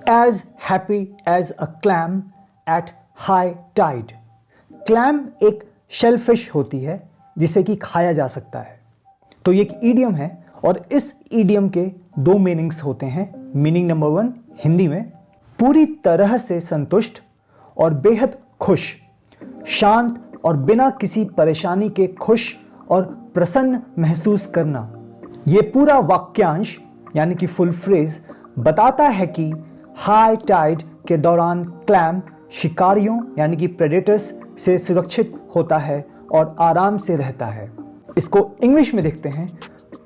as happy as a clam at high tide. Clam एक shellfish होती है जिसे कि खाया जा सकता है। तो ये एक ईडियम है और इस ईडियम के दो मीनिंग्स होते हैं। मीनिंग नंबर 1 हिंदी में पूरी तरह से संतुष्ट और बेहद खुश, शांत और बिना किसी परेशानी के खुश और प्रसन्न महसूस करना। ये पूरा वाक्यांश यानी कि फुल फ्रेज बताता है कि हाई टाइड के दौरान क्लैम शिकारियों यानी कि प्रेडेटर्स से सुरक्षित होता है और आराम से रहता है। इसको इंग्लिश में देखते हैं।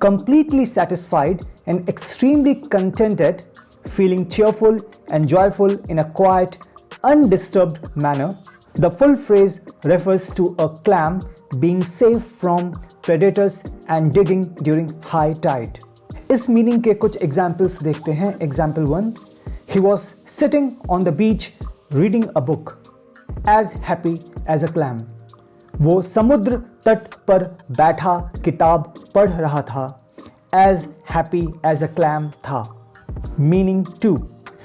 Completely satisfied and extremely contented, feeling cheerful and joyful in a quiet, undisturbed manner. The full phrase refers to a clam being safe from predators and digging during high tide. इस meaning के कुछ examples देखते हैं। Example 1, he was sitting on the beach reading a book, as happy as a clam. वो समुद्र तट पर बैठा किताब पढ़ रहा था, as happy as a clam था। Meaning 2,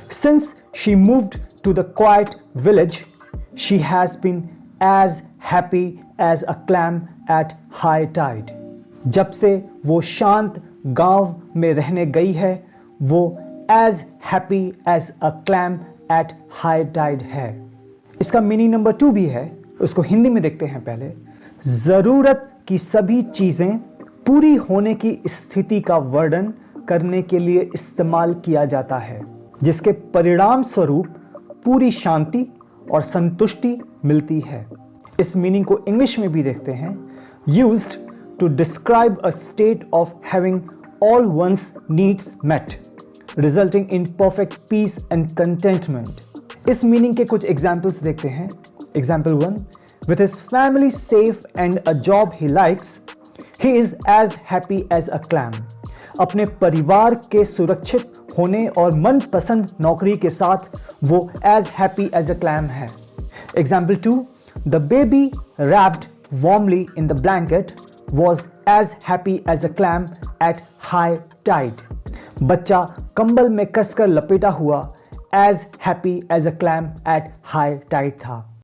since she moved to the quiet village, she has been as happy as a clam at high tide. जब से वो शांत गांव में रहने गई है, वो as happy as a clam at high tide है। इसका मीनिंग नंबर 2 भी है, उसको हिंदी में देखते हैं पहले। ज़रूरत की सभी चीज़ें पूरी होने की स्थिति का वर्णन करने के लिए इस्तेमाल किया जाता है, जिसके परिणाम स्वरूप पूरी शांति और संतुष्टि मिलती है। इस मीनिंग को इंग्लिश में भी देखते हैं। Used to describe a state of having all one's needs met, resulting in perfect peace and contentment. इस मीनिंग के कुछ एग्जाम्पल्स देखते हैं। Example 1, with his family safe and a job he likes, he is as happy as a clam. अपने परिवार के सुरक्षित होने और मनपसंद नौकरी के साथ वो as happy as a clam है। Example 2, the baby wrapped warmly in the blanket was as happy as a clam at high tide. बच्चा कंबल में कसकर लपेटा हुआ as happy as a clam at high tide था।